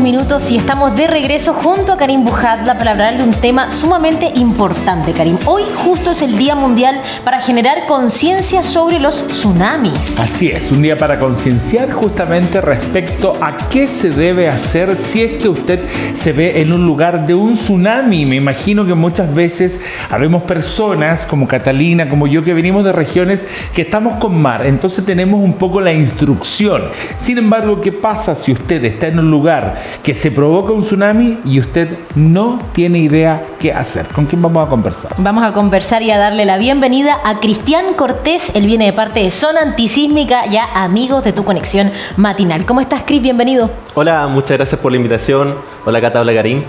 minutos y estamos de regreso junto a Karim Bujatla para hablar de un tema sumamente importante, Karim. Hoy justo es el Día Mundial para generar conciencia sobre los tsunamis. Así es, un día para concienciar justamente respecto a qué se debe hacer si es que usted se ve en un lugar de un tsunami. Me imagino que muchas veces habemos personas como Catalina, como yo, que venimos de regiones que estamos con mar, entonces tenemos un poco la instrucción. Sin embargo, ¿qué pasa si usted está en un lugar que se provoca un tsunami y usted no tiene idea qué hacer? ¿Con quién vamos a conversar? Vamos a conversar y a darle la bienvenida a Cristian Cortés. Él viene de parte de Zona Antisísmica, ya amigos de tu conexión matinal. ¿Cómo estás, Cris? Bienvenido. Hola, muchas gracias por la invitación. Hola, Cata, hola, Karim.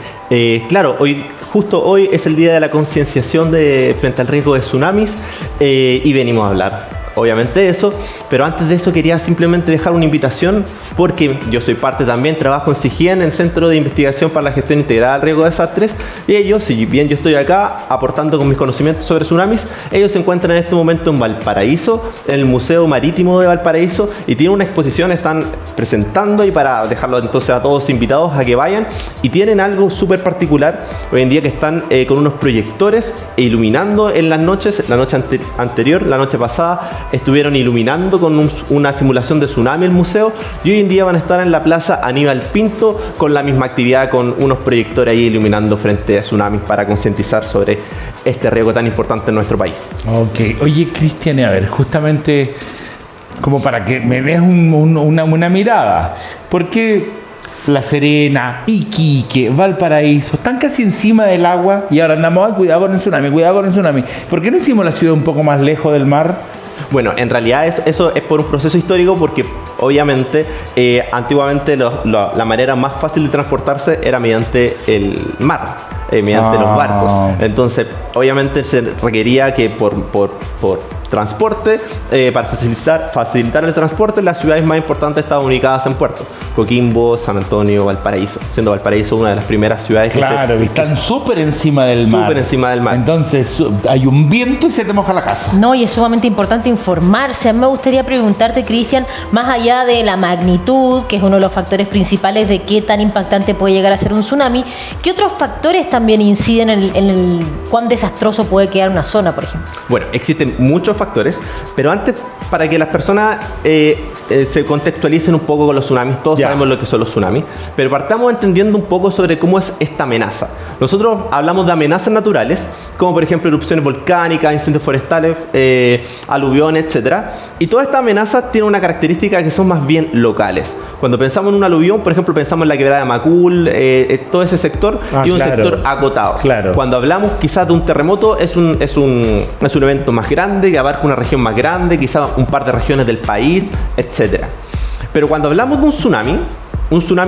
Claro, justo hoy es el día de la concienciación frente al riesgo de tsunamis y venimos a hablar obviamente de eso, pero antes de eso quería simplemente dejar una invitación porque yo soy parte también, trabajo en CIGIEN, en el Centro de Investigación para la Gestión Integrada del Riesgo de Desastres, y ellos, si bien yo estoy acá aportando con mis conocimientos sobre tsunamis, ellos se encuentran en este momento en Valparaíso, en el Museo Marítimo de Valparaíso, y tienen una exposición, están presentando, y para dejarlo entonces a todos invitados a que vayan, y tienen algo súper particular hoy en día, que están con unos proyectores e iluminando en las noches, la noche anterior, la noche pasada, estuvieron iluminando con una simulación de tsunami el museo, y hoy en día van a estar en la plaza Aníbal Pinto con la misma actividad, con unos proyectores ahí iluminando frente a tsunamis para concientizar sobre este riesgo tan importante en nuestro país. Ok, oye, Cristian, a ver, justamente como para que me des una mirada, ¿por qué La Serena, Iquique, Valparaíso están casi encima del agua y ahora andamos, cuidado con el tsunami, cuidado con el tsunami? ¿Por qué no hicimos la ciudad un poco más lejos del mar? Bueno, en realidad eso es por un proceso histórico, porque obviamente antiguamente la manera más fácil de transportarse era mediante el mar, mediante los barcos. Entonces, obviamente se requería que por transporte, para facilitar el transporte, las ciudades más importantes estaban ubicadas en puertos: Coquimbo, San Antonio, Valparaíso, siendo Valparaíso una de las primeras ciudades. Claro, que están súper encima del mar. Súper encima del mar. Entonces hay un viento y se te moja la casa. No, y es sumamente importante informarse. A mí me gustaría preguntarte, Cristian, más allá de la magnitud, que es uno de los factores principales de qué tan impactante puede llegar a ser un tsunami, ¿qué otros factores también inciden en el cuán desastroso puede quedar una zona, por ejemplo? Bueno, existen muchos factores, pero antes, para que las personas se contextualicen un poco con los tsunamis, todos sabemos lo que son los tsunamis, pero partamos entendiendo un poco sobre cómo es esta amenaza. Nosotros hablamos de amenazas naturales, como por ejemplo erupciones volcánicas, incendios forestales, aluviones, etc. Y todas estas amenazas tienen una característica que son más bien locales. Cuando pensamos en un aluvión, por ejemplo, pensamos en la quebrada de Macul, todo ese sector, y un sector acotado. Claro. Cuando hablamos quizás de un terremoto, es un evento más grande, que abarca una región más grande, quizás un par de regiones del país, etc. Pero cuando hablamos de un tsunami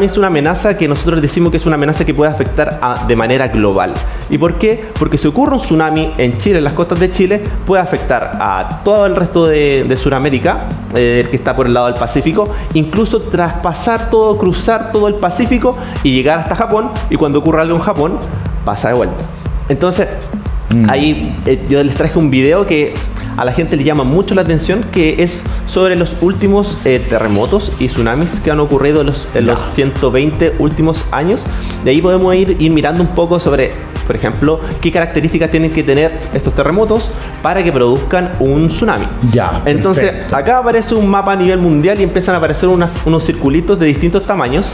es una amenaza que nosotros decimos que es una amenaza que puede afectar de manera global. ¿Y por qué? Porque si ocurre un tsunami en Chile, en las costas de Chile, puede afectar a todo el resto de Sudamérica, que está por el lado del Pacífico, incluso traspasar todo, cruzar todo el Pacífico y llegar hasta Japón, y cuando ocurra algo en Japón, pasa de vuelta. Entonces, ahí yo les traje un video que a la gente le llama mucho la atención, que es sobre los últimos terremotos y tsunamis que han ocurrido en los 120 últimos años. De ahí podemos ir mirando un poco sobre, por ejemplo, qué características tienen que tener estos terremotos para que produzcan un tsunami. Entonces, perfecto. Acá aparece un mapa a nivel mundial y empiezan a aparecer unos circulitos de distintos tamaños.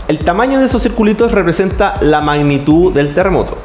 El tamaño de esos circulitos representa la magnitud del terremoto.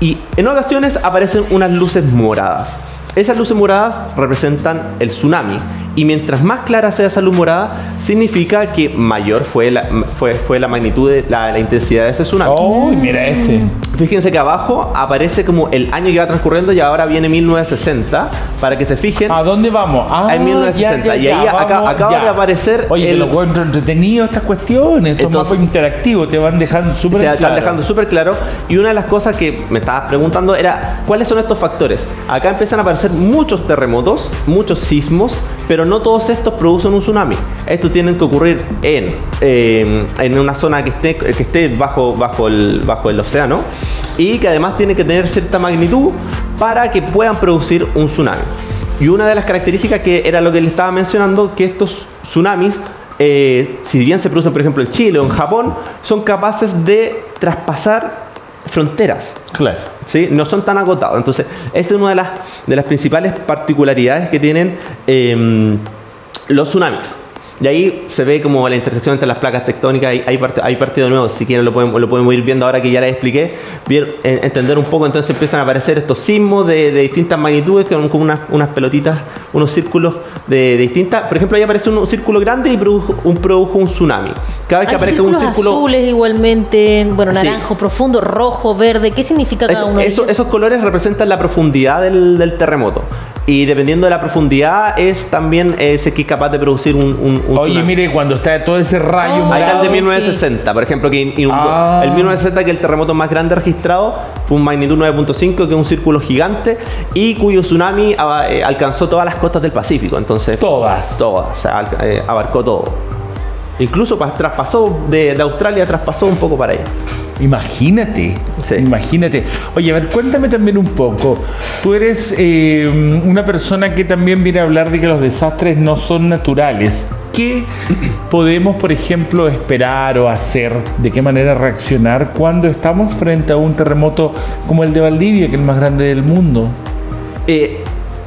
Y en ocasiones aparecen unas luces moradas. Esas luces moradas representan el tsunami, y mientras más clara sea esa luz morada, significa que mayor fue la magnitud de la intensidad de ese tsunami. ¡Oh, mira ese! Fíjense que abajo aparece como el año que va transcurriendo, y ahora viene 1960, para que se fijen. ¿A dónde vamos? En 1960. Y ahí acaba de aparecer. Oye, lo encuentro entretenido estas cuestiones. Estos mapas interactivos te van dejando súper claro. Están dejando súper claro. Y una de las cosas que me estabas preguntando era, ¿cuáles son estos factores? Acá empiezan a aparecer muchos terremotos, muchos sismos, pero no todos estos producen un tsunami. Estos tienen que ocurrir en una zona que esté bajo el océano, y que además tiene que tener cierta magnitud para que puedan producir un tsunami. Y una de las características, que era lo que le estaba mencionando, que estos tsunamis si bien se producen, por ejemplo, en Chile o en Japón, son capaces de traspasar fronteras. Claro. ¿Sí? No son tan agotados. Entonces, esa es una de las principales particularidades que tienen los tsunamis. Y ahí se ve como la intersección entre las placas tectónicas. Hay partido de nuevo, si quieren lo podemos ir viendo ahora que ya les expliqué. Entender un poco, entonces empiezan a aparecer estos sismos de distintas magnitudes, que son como unas pelotitas, unos círculos de distintas. Por ejemplo, ahí aparece un círculo grande y produjo un tsunami. Cada vez que aparezca un círculo azules igualmente, bueno, naranjo, profundo, rojo, verde. ¿Qué significa cada uno de ellos? Esos colores representan la profundidad del terremoto. Y dependiendo de la profundidad es también ese que es capaz de producir un Oye, tsunami. mire, cuando está todo ese rayo Ahí está el de sí. 1960, por ejemplo, que inundó. El 1960, que el terremoto más grande registrado, fue un magnitud 9.5, que es un círculo gigante, y cuyo tsunami alcanzó todas las costas del Pacífico. Entonces, Todas. o sea, abarcó todo. Incluso traspasó de Australia, traspasó un poco para allá. Imagínate, Sí. imagínate. Oye, a ver, cuéntame también un poco. Tú eres una persona que también viene a hablar de que los desastres no son naturales. ¿Qué podemos, por ejemplo, esperar o hacer? ¿De qué manera reaccionar cuando estamos frente a un terremoto como el de Valdivia, que es el más grande del mundo?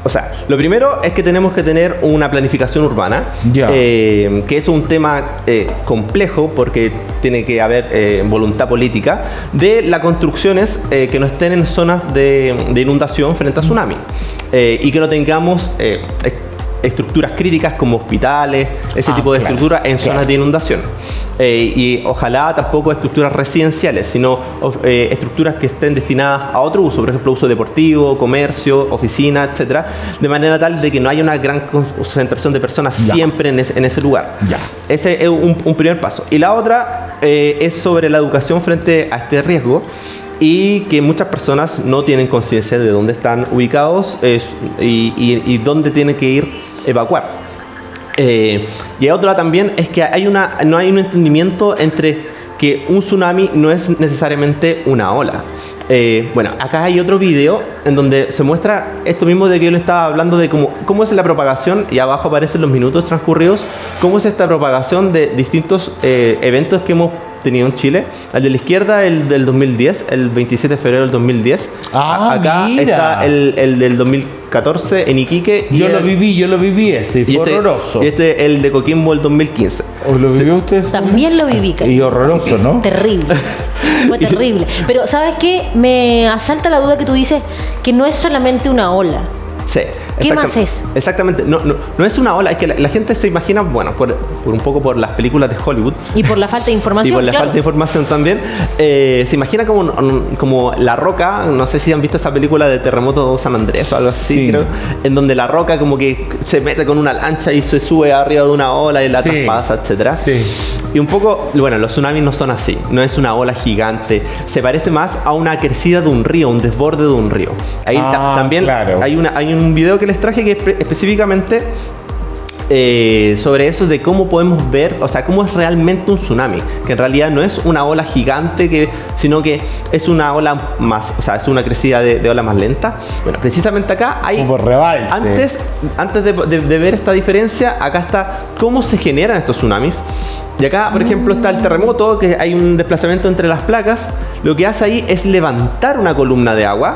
O sea, lo primero es que tenemos que tener una planificación urbana, Ya. que es un tema complejo porque tiene que haber voluntad política de las construcciones que no estén en zonas de inundación frente a tsunami y que no tengamos estructuras críticas como hospitales, ese tipo de claro, estructuras en claro. zonas de inundación. Y ojalá tampoco estructuras residenciales, sino estructuras que estén destinadas a otro uso, por ejemplo, uso deportivo, comercio, oficina, etcétera, de manera tal de que no haya una gran concentración de personas Ya. siempre en ese lugar. Ya. Ese es un primer paso. Y la otra es sobre la educación frente a este riesgo, y que muchas personas no tienen conciencia de dónde están ubicados y dónde tienen que ir a evacuar. Y otra también es que no hay un entendimiento entre que un tsunami no es necesariamente una ola. Bueno, acá hay otro video en donde se muestra esto mismo de que yo le estaba hablando de cómo es la propagación, y abajo aparecen los minutos transcurridos, cómo es esta propagación de distintos eventos que hemos tenido en Chile. El de la izquierda, el del 2010, el 27 de febrero del 2010. Acá mira. está el del 2014 en Iquique. Yo lo viví ese, fue horroroso. Y el de Coquimbo el 2015. ¿O lo vivió usted? También lo viví, Cari. Y horroroso, ¿no? Terrible. Fue terrible. Pero, ¿sabes qué? Me asalta la duda que tú dices que no es solamente una ola. Sí. ¿Qué más es? Exactamente. No es una ola. Es que la gente se imagina, bueno, por un poco por las películas de Hollywood. Y por la falta de información. Y por la claro. falta de información también. Se imagina como La Roca. No sé si han visto esa película de Terremoto San Andrés o algo así, Sí. creo. En donde La Roca como que se mete con una lancha y se sube arriba de una ola y la Sí. traspasa, etcétera. Sí. Y un poco, bueno, los tsunamis no son así. No es una ola gigante. Se parece más a una crecida de un río, un desborde de un río. Ahí también claro. hay un video que les traje que específicamente sobre eso de cómo podemos ver, o sea, cómo es realmente un tsunami, que en realidad no es una ola gigante, sino que es una ola más, o sea, es una crecida de ola más lenta. Bueno, precisamente acá hay... Como rebalse. Antes de ver esta diferencia, acá está cómo se generan estos tsunamis. Y acá, por ejemplo, está el terremoto, que hay un desplazamiento entre las placas. Lo que hace ahí es levantar una columna de agua.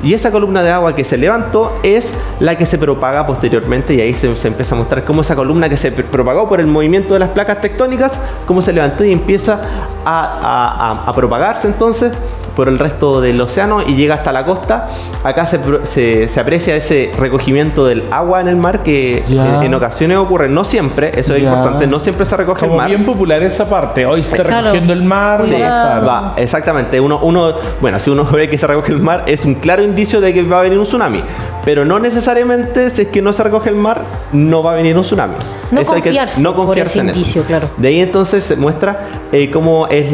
Y esa columna de agua que se levantó es la que se propaga posteriormente, y ahí se empieza a mostrar cómo esa columna que se propagó por el movimiento de las placas tectónicas, cómo se levantó y empieza a propagarse entonces por el resto del océano y llega hasta la costa. Acá se aprecia ese recogimiento del agua en el mar que en ocasiones ocurre, no siempre, eso es importante, no siempre se recoge Como el mar. bien popular esa parte. Hoy se está Claro. recogiendo el mar. Sí, va a pasar. va, exactamente. Bueno, si uno ve que se recoge el mar, es un claro indicio de que va a venir un tsunami. Pero no necesariamente, si es que no se recoge el mar, no va a venir un tsunami. No Eso hay que confiarse no por confiarse ese en eso. indicio, claro. De ahí entonces se muestra cómo es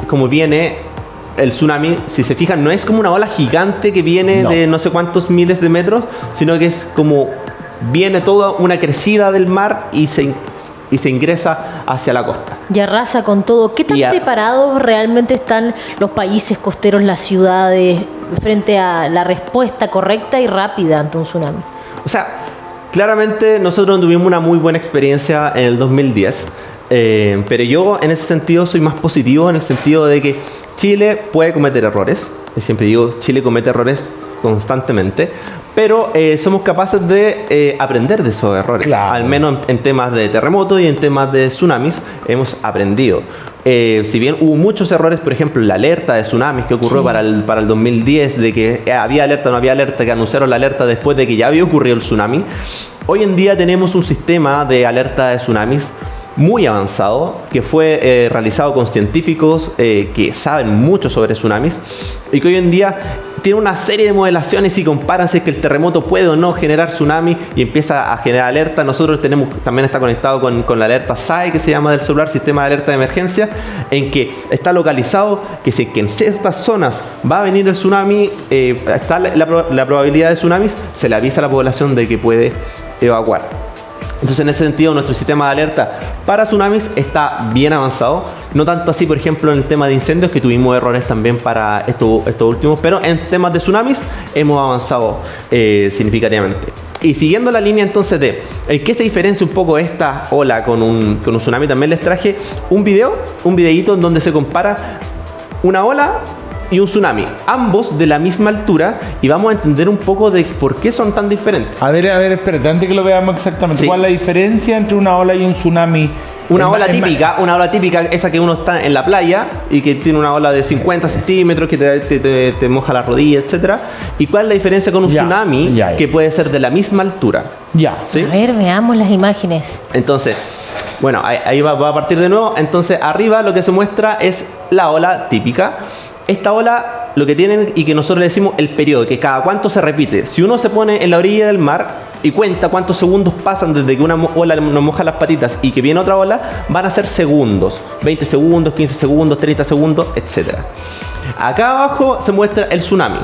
cómo viene el tsunami. Si se fijan, no es como una ola gigante que viene de no sé cuántos miles de metros, sino que es como viene toda una crecida del mar y se ingresa hacia la costa. Y arrasa con todo. ¿Qué tan preparados realmente están los países costeros, las ciudades, frente a la respuesta correcta y rápida ante un tsunami? O sea, Claramente nosotros tuvimos una muy buena experiencia en el 2010, pero yo en ese sentido soy más positivo en el sentido de que Chile puede cometer errores. Siempre digo, Chile comete errores constantemente, pero somos capaces de aprender de esos errores. Claro. Al menos en temas de terremotos y en temas de tsunamis hemos aprendido. Si bien hubo muchos errores, por ejemplo, la alerta de tsunamis que ocurrió para el 2010, de que había alerta o no había alerta, que anunciaron la alerta después de que ya había ocurrido el tsunami. Hoy en día tenemos un sistema de alerta de tsunamis muy avanzado, que fue realizado con científicos que saben mucho sobre tsunamis y que hoy en día tiene una serie de modelaciones y comparan si es que el terremoto puede o no generar tsunami y empieza a generar alerta. Nosotros también está conectado con la alerta SAE, que se llama del celular, Sistema de Alerta de Emergencia, en que está localizado que si es que en ciertas zonas va a venir el tsunami, está la probabilidad de tsunamis, se le avisa a la población de que puede evacuar. Entonces, en ese sentido, nuestro sistema de alerta para tsunamis está bien avanzado. No tanto así, por ejemplo, en el tema de incendios, que tuvimos errores también para estos últimos, pero en temas de tsunamis hemos avanzado significativamente. Y siguiendo la línea entonces de en qué se diferencia un poco esta ola con un tsunami, también les traje un videíto en donde se compara una ola y un tsunami, ambos de la misma altura, y vamos a entender un poco de por qué son tan diferentes. A ver, espérate, antes que lo veamos exactamente, Sí. ¿cuál es la diferencia entre una ola y un tsunami? Una ola típica, esa que uno está en la playa y que tiene una ola de 50 centímetros que te moja la rodilla, etc. ¿Y cuál es la diferencia con un tsunami que puede ser de la misma altura? Ya. ¿Sí? A ver, veamos las imágenes. Entonces, bueno, ahí va a partir de nuevo. Entonces, arriba lo que se muestra es la ola típica. Esta ola, lo que tienen y que nosotros le decimos el periodo, que cada cuánto se repite. Si uno se pone en la orilla del mar y cuenta cuántos segundos pasan desde que una ola nos moja las patitas y que viene otra ola, van a ser segundos. 20 segundos, 15 segundos, 30 segundos, etc. Acá abajo se muestra el tsunami.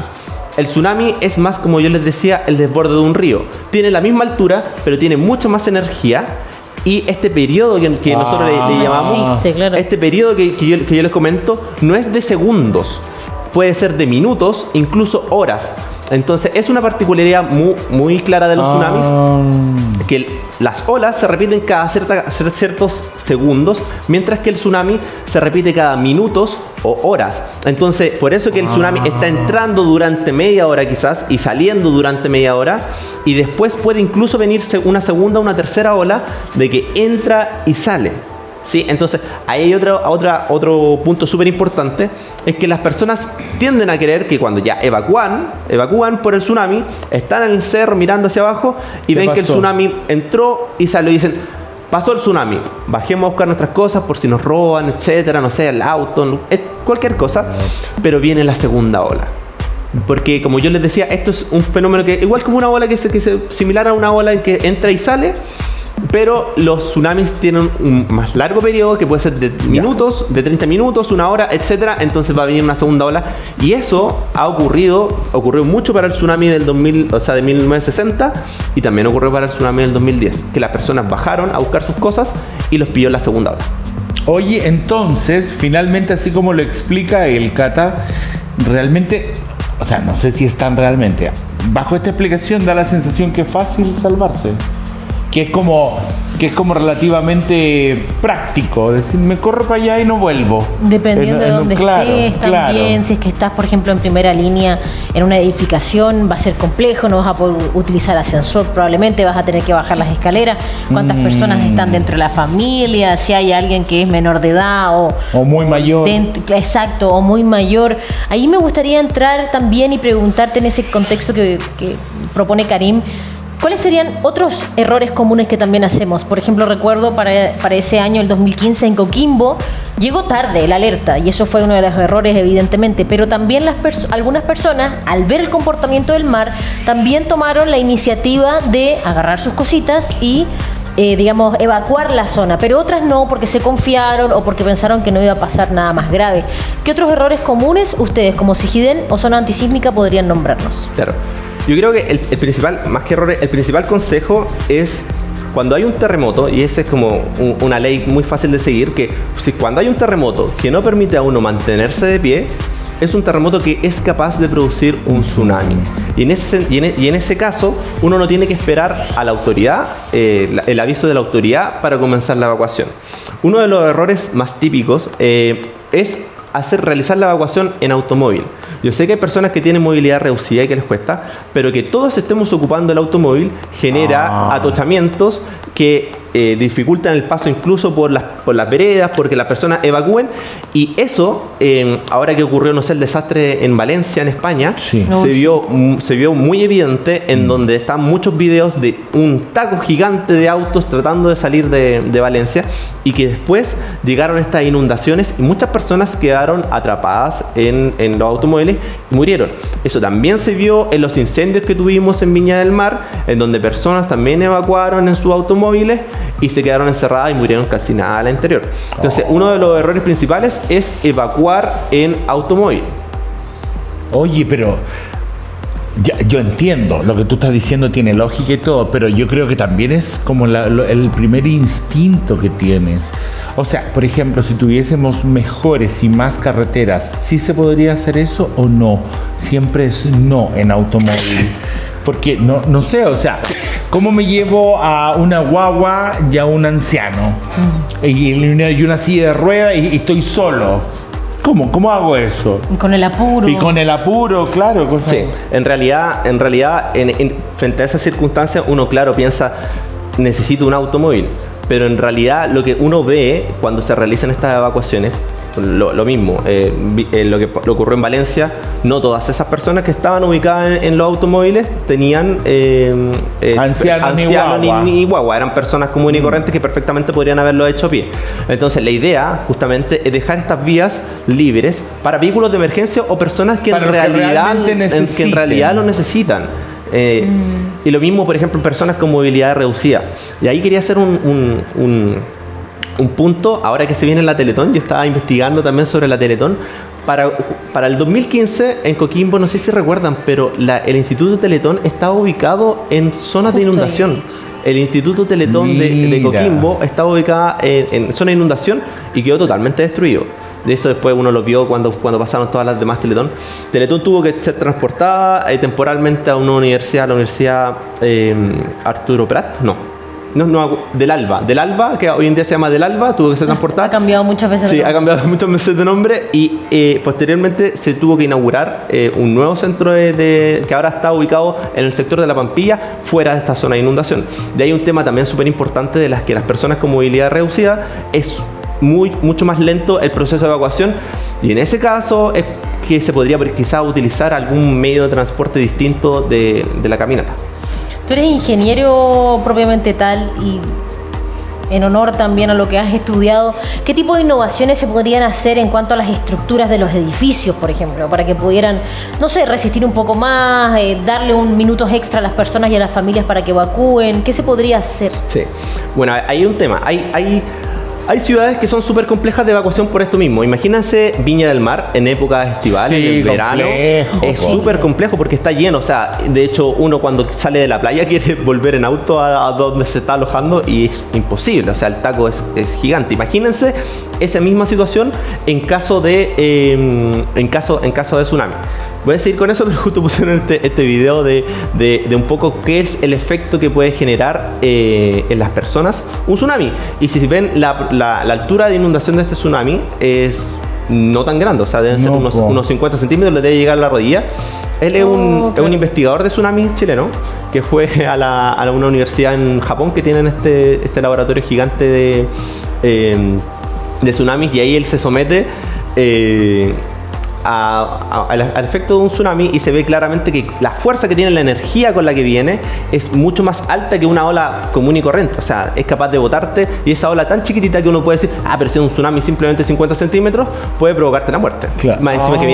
El tsunami es más, como yo les decía, el desborde de un río. Tiene la misma altura, pero tiene mucha más energía. Y este periodo que nosotros le llamamos, existe, claro. este periodo que yo les comento, no es de segundos, puede ser de minutos, incluso horas. Entonces es una particularidad muy clara de los tsunamis, que las olas se repiten cada ciertos segundos, mientras que el tsunami se repite cada minutos o horas. Entonces, por eso que el tsunami está entrando durante media hora quizás y saliendo durante media hora, y después puede incluso venir una segunda o una tercera ola de que entra y sale. ¿Sí? Entonces, ahí hay otro punto súper importante, es que las personas tienden a creer que cuando ya evacúan por el tsunami, están en el cerro mirando hacia abajo y ven que el tsunami entró y salió y dicen, pasó el tsunami, bajemos a buscar nuestras cosas por si nos roban, etcétera, no sé, el auto, cualquier cosa, pero viene la segunda ola. Porque, como yo les decía, esto es un fenómeno que, igual como una ola que similar a una ola en que entra y sale, pero los tsunamis tienen un más largo periodo, que puede ser de minutos, de 30 minutos, una hora, etcétera. Entonces va a venir una segunda ola. Y eso ocurrió mucho para el tsunami del 2000, o sea, de 1960, y también ocurrió para el tsunami del 2010, que las personas bajaron a buscar sus cosas y los pilló la segunda ola. Oye, entonces, finalmente, así como lo explica el Cata, realmente, o sea, no sé si es tan realmente, bajo esta explicación da la sensación que es fácil salvarse. Que es como relativamente práctico, es decir, me corro para allá y no vuelvo. Dependiendo de dónde estés también, si es que estás, por ejemplo, en primera línea en una edificación, va a ser complejo, no vas a poder utilizar ascensor, probablemente vas a tener que bajar las escaleras, cuántas personas están dentro de la familia, si hay alguien que es menor de edad o muy mayor. Exacto, o muy mayor. Ahí me gustaría entrar también y preguntarte en ese contexto que propone Karim, ¿cuáles serían otros errores comunes que también hacemos? Por ejemplo, recuerdo para ese año, el 2015, en Coquimbo, llegó tarde la alerta y eso fue uno de los errores, evidentemente, pero también algunas personas, al ver el comportamiento del mar, también tomaron la iniciativa de agarrar sus cositas y evacuar la zona, pero otras no, porque se confiaron o porque pensaron que no iba a pasar nada más grave. ¿Qué otros errores comunes ustedes, como Sijiden o Zona Antisísmica, podrían nombrarnos? Claro. Yo creo que el principal, más que errores, el principal consejo es cuando hay un terremoto, y esa es como una ley muy fácil de seguir, que cuando hay un terremoto que no permite a uno mantenerse de pie, es un terremoto que es capaz de producir un tsunami. Y en ese caso, uno no tiene que esperar a la autoridad, el aviso de la autoridad para comenzar la evacuación. Uno de los errores más típicos es realizar la evacuación en automóvil. Yo sé que hay personas que tienen movilidad reducida y que les cuesta, pero que todos estemos ocupando el automóvil genera atochamientos que dificultan el paso incluso por las veredas, porque las personas evacúen. Y eso, ahora que ocurrió, no sé, el desastre en Valencia, en España, sí. se vio muy evidente, en donde están muchos videos de un taco gigante de autos tratando de salir de Valencia, y que después llegaron estas inundaciones y muchas personas quedaron atrapadas en los automóviles y murieron. Eso también se vio en los incendios que tuvimos en Viña del Mar, en donde personas también evacuaron en sus automóviles y se quedaron encerradas y murieron calcinadas al interior. Entonces, uno de los errores principales es evacuar en automóvil. Oye, pero yo entiendo, lo que tú estás diciendo tiene lógica y todo, pero yo creo que también es como el primer instinto que tienes. O sea, por ejemplo, si tuviésemos mejores y más carreteras, ¿sí se podría hacer eso o no? Y es no en automóvil. Porque no sé, o sea, ¿cómo me llevo a una guagua y a un anciano? Y una silla de ruedas y estoy solo. ¿Cómo hago eso? Y con el apuro. Y con el apuro, claro. Sí, en realidad, frente a esa circunstancia, uno, claro, piensa, necesito un automóvil. Pero en realidad lo que uno ve cuando se realizan estas evacuaciones, lo mismo, lo que ocurrió en Valencia, no todas esas personas que estaban ubicadas en los automóviles tenían ancianos ni guagua, eran personas comunes y corrientes que perfectamente podrían haberlo hecho a pie. Entonces la idea justamente es dejar estas vías libres para vehículos de emergencia o personas que en realidad lo necesitan. Y lo mismo, por ejemplo, en personas con movilidad reducida. Y ahí quería hacer un punto, ahora que se viene la Teletón. Yo estaba investigando también sobre la Teletón. Para el 2015 en Coquimbo, no sé si recuerdan, pero el Instituto Teletón estaba ubicado en zonas de inundación. El Instituto Teletón de Coquimbo estaba ubicado en zona de inundación y quedó totalmente destruido. De eso después uno lo vio cuando pasaron todas las demás Teletón. Teletón tuvo que ser transportada temporalmente a una universidad, la Universidad Arturo Prat, del Alba, que hoy en día se llama del Alba, tuvo que ser transportada. Ha cambiado muchas veces de nombre. Sí, ha cambiado muchas veces de nombre y posteriormente se tuvo que inaugurar un nuevo centro que ahora está ubicado en el sector de La Pampilla, fuera de esta zona de inundación. De ahí un tema también súper importante de las que las personas con movilidad reducida es mucho más lento el proceso de evacuación, y en ese caso es que se podría quizás utilizar algún medio de transporte distinto de la caminata. Tú eres ingeniero propiamente tal y en honor también a lo que has estudiado, ¿qué tipo de innovaciones se podrían hacer en cuanto a las estructuras de los edificios, por ejemplo, para que pudieran, no sé, resistir un poco más, darle minutos extra a las personas y a las familias para que evacúen? ¿Qué se podría hacer? Sí, bueno, hay un tema, hay ciudades que son súper complejas de evacuación por esto mismo. Imagínense Viña del Mar en épocas estivales, en el verano. Es súper complejo porque está lleno. O sea, de hecho, uno cuando sale de la playa quiere volver en auto a donde se está alojando y es imposible. O sea, el taco es gigante. Imagínense esa misma situación en caso de tsunami. Voy a seguir con eso, pero justo pusieron este video de un poco qué es el efecto que puede generar en las personas un tsunami. Y si ven la altura de inundación de este tsunami es no tan grande, o sea, deben ser unos 50 centímetros, le debe llegar a la rodilla. Él es un investigador de tsunami chileno que fue a una universidad en Japón que tienen este laboratorio gigante de tsunamis, y ahí él se somete al efecto de un tsunami y se ve claramente que la fuerza que tiene, la energía con la que viene es mucho más alta que una ola común y corriente. O sea, es capaz de botarte, y esa ola tan chiquitita que uno puede decir, pero si es un tsunami simplemente 50 centímetros, puede provocarte la muerte. Claro. Más encima que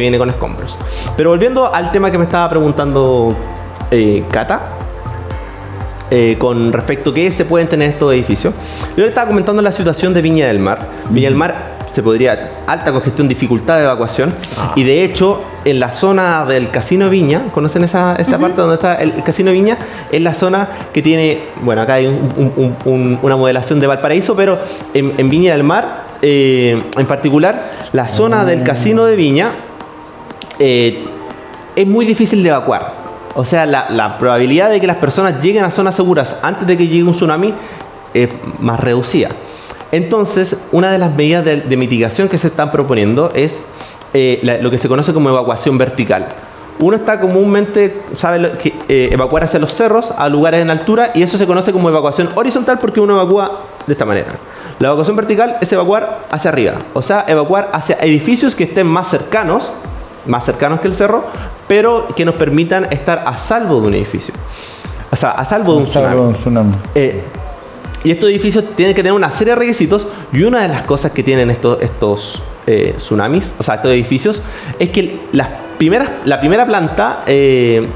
viene con escombros. Pero volviendo al tema que me estaba preguntando Cata, con respecto a qué se pueden tener estos edificios. Yo le estaba comentando la situación de Viña del Mar. Viña del Mar alta congestión, dificultad de evacuación, y de hecho en la zona del Casino Viña, ¿conocen esa parte donde está el Casino Viña? Es la zona que tiene, bueno, acá hay una modelación de Valparaíso, pero en Viña del Mar en particular la zona del Casino de Viña es muy difícil de evacuar. O sea, la probabilidad de que las personas lleguen a zonas seguras antes de que llegue un tsunami es más reducida. Entonces, una de las medidas de mitigación que se están proponiendo es lo que se conoce como evacuación vertical. Uno está comúnmente, sabe evacuar hacia los cerros, a lugares en altura, y eso se conoce como evacuación horizontal porque uno evacúa de esta manera. La evacuación vertical es evacuar hacia arriba, o sea, evacuar hacia edificios que estén más cercanos que el cerro, pero que nos permitan estar a salvo de un edificio. O sea, a salvo de un tsunami. Y estos edificios tienen que tener una serie de requisitos, y una de las cosas que tienen estos tsunamis, o sea, estos edificios, es que la primera planta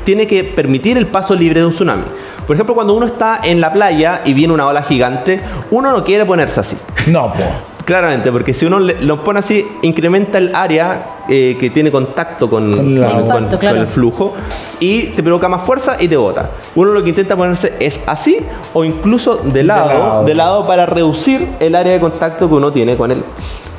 tiene que permitir el paso libre de un tsunami. Por ejemplo, cuando uno está en la playa y viene una ola gigante, uno no quiere ponerse así. No, pues. Claramente, porque si uno lo pone así, incrementa el área que tiene contacto con el flujo y te provoca más fuerza y te bota. Uno lo que intenta ponerse es así o incluso de lado para reducir el área de contacto que uno tiene con él.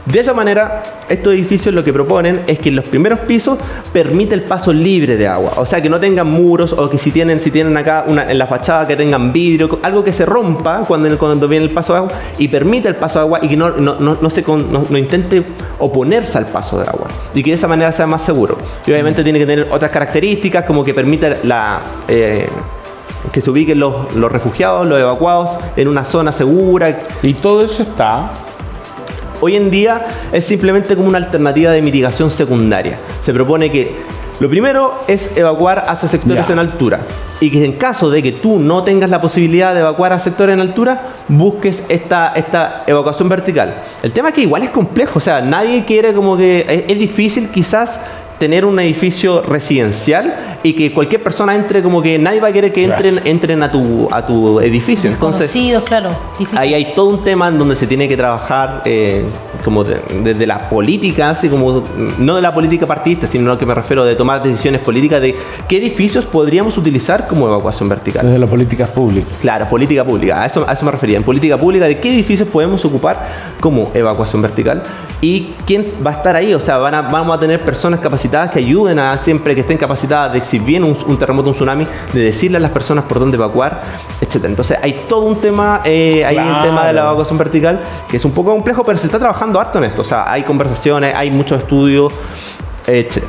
De esa manera, estos edificios lo que proponen es que en los primeros pisos permite el paso libre de agua. O sea, que no tengan muros, o que si tienen acá en la fachada que tengan vidrio, algo que se rompa cuando viene el paso de agua y permite el paso de agua y que no intente oponerse al paso de agua. Y que de esa manera sea más seguro. Y obviamente tiene que tener otras características como que permita que se ubiquen los refugiados, los evacuados en una zona segura. Y todo eso está... Hoy en día es simplemente como una alternativa de mitigación secundaria. Se propone que lo primero es evacuar hacia sectores en altura, y que en caso de que tú no tengas la posibilidad de evacuar a sectores en altura, busques esta evacuación vertical. El tema es que igual es complejo, o sea, nadie quiere es difícil quizás tener un edificio residencial y que cualquier persona entre, como que nadie va a querer que entren a tu edificio. Entonces, claro, difícil. Ahí hay todo un tema en donde se tiene que trabajar desde la política, así como no de la política partidista, sino a lo que me refiero de tomar decisiones políticas de qué edificios podríamos utilizar como evacuación vertical. Desde las políticas públicas. Claro, política pública, a eso me refería. En política pública, de qué edificios podemos ocupar como evacuación vertical y quién va a estar ahí. O sea, vamos a tener personas capacitadas que ayuden a siempre que estén capacitadas de si viene un terremoto, un tsunami, de decirle a las personas por dónde evacuar, etc. Entonces hay todo un tema, hay un tema de la evacuación vertical que es un poco complejo, pero se está trabajando harto en esto. O sea, hay conversaciones, hay muchos estudios, etc.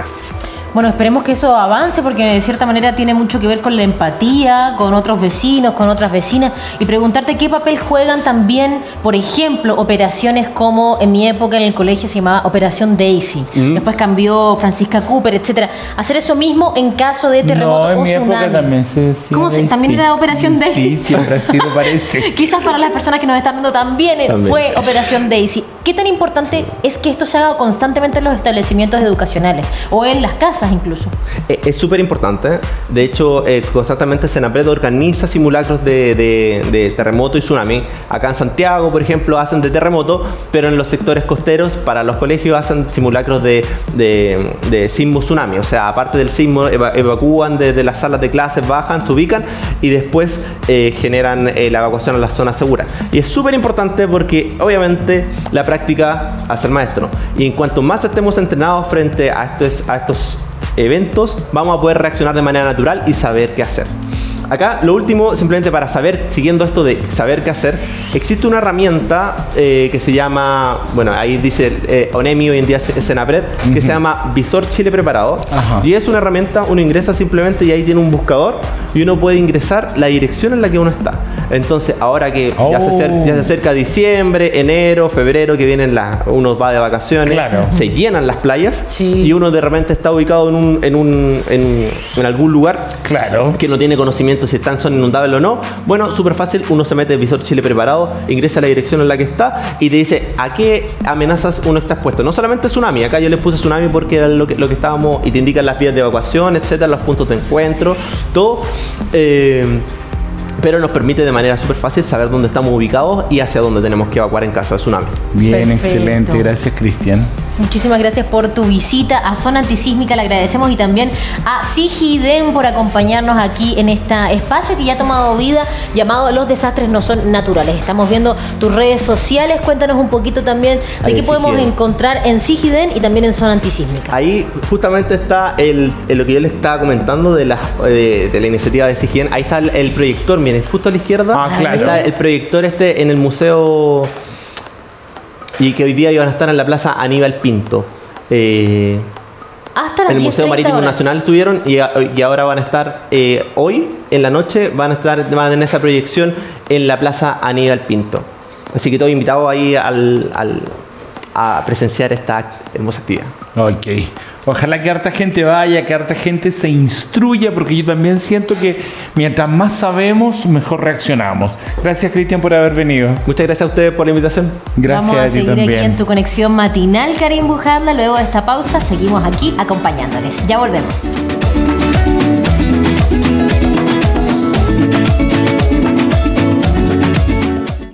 Bueno, esperemos que eso avance porque de cierta manera tiene mucho que ver con la empatía, con otros vecinos, con otras vecinas, y preguntarte qué papel juegan también, por ejemplo, operaciones como en mi época en el colegio se llamaba Operación Daisy, después cambió Francisca Cooper, etcétera. Hacer eso mismo en caso de terremoto o tsunami. En mi época también se decía Daisy. ¿También era Operación Daisy? Sí, siempre ha sido, parece. Quizás para las personas que nos están viendo también fue Operación Daisy. ¿Qué tan importante es que esto se haga constantemente en los establecimientos educacionales o en las casas incluso? Es súper importante. De hecho, constantemente Senapred organiza simulacros de terremoto y tsunami. Acá en Santiago, por ejemplo, hacen de terremoto, pero en los sectores costeros, para los colegios, hacen simulacros de sismo tsunami. O sea, aparte del sismo, evacúan desde las salas de clases, bajan, se ubican y después generan la evacuación a las zonas seguras. Y es súper importante porque, obviamente, la práctica hace el maestro. Y en cuanto más estemos entrenados frente a estos eventos, vamos a poder reaccionar de manera natural y saber qué hacer. Acá, lo último, simplemente para saber, siguiendo esto de saber qué hacer, existe una herramienta que se llama, bueno, ahí dice ONEMI, hoy en día es Senapred, que se llama Visor Chile Preparado. Ajá. Y es una herramienta, uno ingresa simplemente y ahí tiene un buscador y uno puede ingresar la dirección en la que uno está. Entonces, ahora que ya se acerca diciembre, enero, febrero, que vienen uno va de vacaciones, se llenan las playas y uno de repente está ubicado en algún lugar que no tiene conocimiento si son inundables o no. Bueno, súper fácil, uno se mete en Visor Chile Preparado, ingresa a la dirección en la que está y te dice a qué amenazas uno está expuesto. No solamente tsunami, acá yo le puse tsunami porque era lo que estábamos, y te indican las vías de evacuación, etcétera, los puntos de encuentro, todo. Pero nos permite de manera súper fácil saber dónde estamos ubicados y hacia dónde tenemos que evacuar en caso de tsunami. Bien, perfecto. Excelente, gracias Cristian. Muchísimas gracias por tu visita a Zona Antisísmica, le agradecemos, y también a Sigiden por acompañarnos aquí en este espacio que ya ha tomado vida, llamado Los Desastres No Son Naturales. Estamos viendo tus redes sociales, cuéntanos un poquito también de qué podemos encontrar en Sigiden y también en Zona Antisísmica. Ahí justamente está lo que yo les estaba comentando de la iniciativa de Sigiden. Ahí está el proyector, miren, justo a la izquierda. Claro. Está el proyector en el museo, y que hoy día iban a estar en la Plaza Aníbal Pinto. Hasta las en el Museo 10:30 Marítimo horas. Nacional estuvieron, y ahora van a estar hoy en la noche, van a tener esa proyección en la Plaza Aníbal Pinto. Así que todos invitados ahí a presenciar esta hermosa actividad. Ok. Ojalá que harta gente vaya, que harta gente se instruya, porque yo también siento que mientras más sabemos, mejor reaccionamos. Gracias, Cristian, por haber venido. Muchas gracias a ustedes por la invitación. Gracias Vamos a a ti seguir también. aquí en tu conexión matinal, Karim Bujanda. Luego de esta pausa, seguimos aquí acompañándoles. Ya volvemos.